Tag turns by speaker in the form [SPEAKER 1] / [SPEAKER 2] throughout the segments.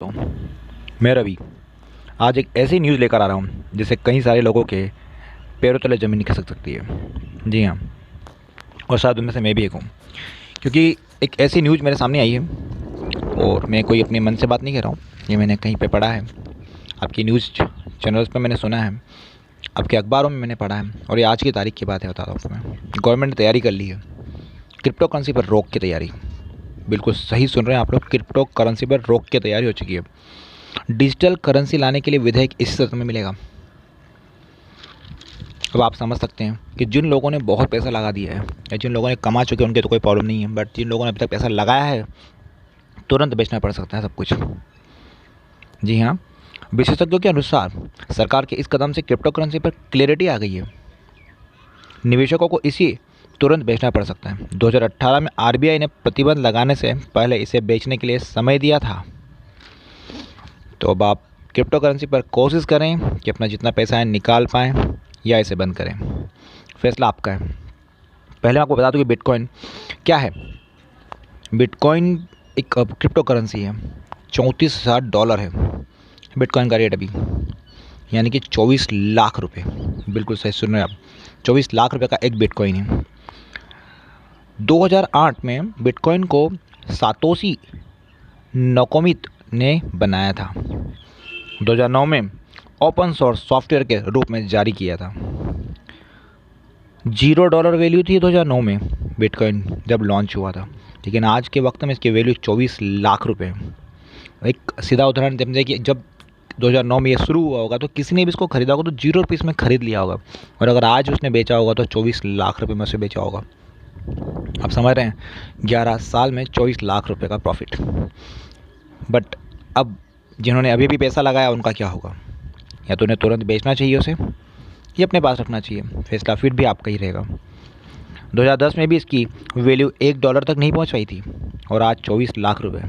[SPEAKER 1] तो मैं रवि आज एक ऐसी न्यूज़ लेकर आ रहा हूँ जिससे कई सारे लोगों के पैरों तले ज़मीन खिसक सकती है। जी हाँ, और शायद उनमें से मैं भी एक हूँ, क्योंकि एक ऐसी न्यूज़ मेरे सामने आई है और मैं कोई अपने मन से बात नहीं कर रहा हूँ। ये मैंने कहीं पे पढ़ा है, आपकी न्यूज़ चैनल्स पे मैंने सुना है, आपके अखबारों में मैंने पढ़ा है, और ये आज की तारीख की बात है। बता रहा हूँ मैं, गवर्नमेंट ने तैयारी कर ली है क्रिप्टो करेंसी पर रोक की तैयारी। बिल्कुल सही सुन रहे हैं आप लोग, क्रिप्टो करेंसी पर रोक की तैयारी हो चुकी है। डिजिटल करेंसी लाने के लिए विधेयक इस सत्र में मिलेगा। अब आप समझ सकते हैं कि जिन लोगों ने बहुत पैसा लगा दिया है या जिन लोगों ने कमा चुके हैं उनके तो कोई प्रॉब्लम नहीं है, बट जिन लोगों ने अभी तक पैसा लगाया है तुरंत बेचना पड़ सकता है सब कुछ। जी हाँ, विशेषज्ञों के अनुसार सरकार के इस कदम से क्रिप्टो करेंसी पर क्लैरिटी आ गई है। निवेशकों को इसी तुरंत बेचना पड़ सकता है। 2018 में आरबीआई ने प्रतिबंध लगाने से पहले इसे बेचने के लिए समय दिया था। तो अब आप क्रिप्टो करेंसी पर कोशिश करें कि अपना जितना पैसा है निकाल पाएँ या इसे बंद करें, फैसला आपका है। पहले मैं आपको बता दूं कि बिटकॉइन क्या है। बिटकॉइन एक क्रिप्टो करेंसी है। $34,000 है बिटकॉइन का रेट अभी, यानी कि 24 लाख रुपए। बिल्कुल सही सुन रहे हैं आप, 24 लाख रुपए का एक बिटकॉइन है। 2008 में बिटकॉइन को सातोशी नकोमित ने बनाया था। 2009 में ओपन सोर्स सॉफ्टवेयर के रूप में जारी किया था। $0 वैल्यू थी 2009 में बिटकॉइन जब लॉन्च हुआ था, लेकिन आज के वक्त में इसकी वैल्यू 24 लाख रुपए है। एक सीधा उदाहरण समझे कि जब 2009 में ये शुरू हुआ होगा तो किसी ने भी इसको खरीदा होगा तो ₹0 में खरीद लिया होगा, और अगर आज उसने बेचा होगा तो 24 लाख रुपए में उसे बेचा होगा। आप समझ रहे हैं, 11 साल में 24 लाख रुपए का प्रॉफिट। बट अब जिन्होंने अभी भी पैसा लगाया उनका क्या होगा? या तो उन्हें तुरंत बेचना चाहिए उसे, ये अपने पास रखना चाहिए। फैसला फिर भी आपका ही रहेगा। 2010 में भी इसकी वैल्यू $1 तक नहीं पहुंच पाई थी, और आज 24 लाख रुपए।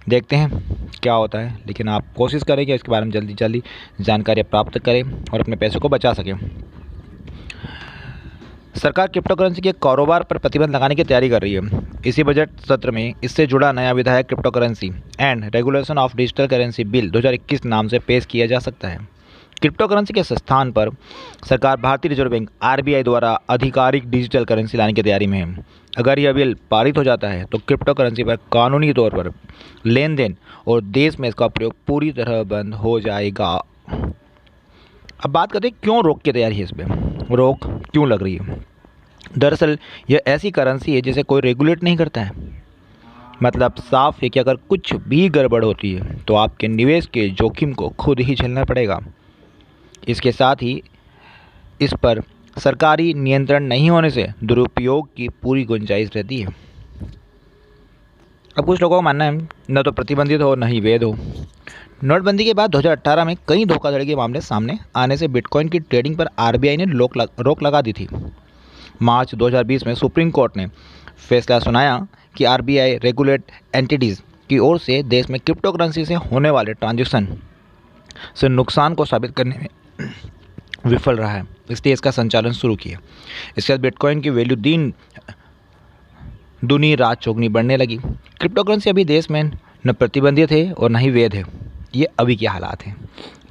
[SPEAKER 1] देखते हैं क्या होता है, लेकिन आप कोशिश करें कि इसके बारे में जल्दी जल्दी जानकारी प्राप्त करें और अपने पैसों को बचा सकें। सरकार क्रिप्टो करेंसी के कारोबार पर प्रतिबंध लगाने की तैयारी कर रही है। इसी बजट सत्र में इससे जुड़ा नया विधेयक crypto currency and regulation of digital currency bill 2021 नाम से पेश किया जा सकता है। क्रिप्टो करेंसी के स्थान पर सरकार भारतीय रिजर्व बैंक आरबीआई द्वारा आधिकारिक डिजिटल करेंसी लाने की तैयारी में है। अगर यह बिल पारित हो जाता है तो क्रिप्टो करेंसी पर कानूनी तौर पर लेन देन और देश में इसका प्रयोग पूरी तरह बंद हो जाएगा। अब बात करते हैं क्यों रोक की तैयारी है, इस पर रोक क्यों लग रही है। दरअसल यह ऐसी करेंसी है जिसे कोई रेगुलेट नहीं करता है। मतलब साफ है कि अगर कुछ भी गड़बड़ होती है तो आपके निवेश के जोखिम को खुद ही झेलना पड़ेगा। इसके साथ ही इस पर सरकारी नियंत्रण नहीं होने से दुरुपयोग की पूरी गुंजाइश रहती है। अब कुछ लोगों का मानना है न तो प्रतिबंधित हो न ही वैध हो। नोटबंदी के बाद 2018 में कई धोखाधड़ी के मामले सामने आने से बिटकॉइन की ट्रेडिंग पर आरबीआई ने रोक लगा दी थी। मार्च 2020 में सुप्रीम कोर्ट ने फैसला सुनाया कि आरबीआई रेगुलेट एंटिटीज़ की ओर से देश में क्रिप्टो करेंसी से होने वाले ट्रांजैक्शन से नुकसान को साबित करने में विफल रहा है, इसलिए इसका संचालन शुरू किया। इसके बाद बिटकॉइन की वैल्यू दिन दुनी रात चौगनी बढ़ने लगी। क्रिप्टो करेंसी अभी देश में न प्रतिबंधित है और न ही वैध है, ये अभी के हालात हैं।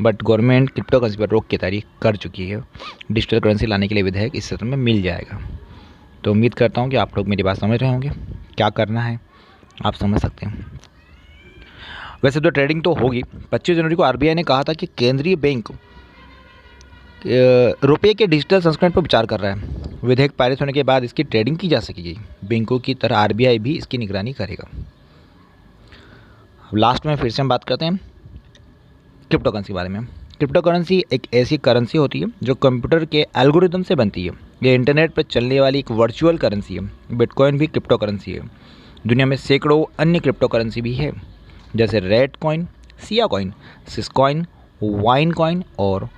[SPEAKER 1] बट गवर्नमेंट क्रिप्टो करेंसी पर रोक की तैयारी कर चुकी है। डिजिटल करेंसी लाने के लिए विधेयक इस सत्र में मिल जाएगा। तो उम्मीद करता हूँ कि आप लोग मेरी बात समझ रहे होंगे, क्या करना है आप समझ सकते हैं। वैसे तो ट्रेडिंग तो होगी। 25 जनवरी को आरबीआई ने कहा था कि केंद्रीय बैंक रुपये के डिजिटल संस्करण पर विचार कर रहा है। विधेयक पारित होने के बाद इसकी ट्रेडिंग की जा सकेगी। बैंकों की तरह आरबीआई भी इसकी निगरानी करेगा। लास्ट में फिर से हम बात करते हैं क्रिप्टो करेंसी के बारे में। क्रिप्टो करेंसी एक ऐसी करेंसी होती है जो कंप्यूटर के एल्गोरिदम से बनती है। ये इंटरनेट पर चलने वाली एक वर्चुअल करेंसी है। बिटकॉइन भी क्रिप्टो करेंसी है। दुनिया में सैकड़ों अन्य क्रिप्टो करेंसी भी है, जैसे red coin, Sia coin, Syscoin, wine coin और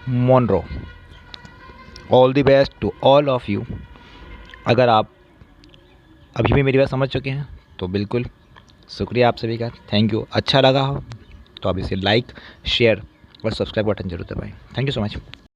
[SPEAKER 1] Monero. All the best to all of you. अगर आप अभी भी मेरी बात समझ चुके हैं तो बिल्कुल शुक्रिया आप सभी का, थैंक यू। अच्छा लगा हो तो आप इसे लाइक, शेयर और सब्सक्राइब बटन जरूर दबाएं। Thank you so much.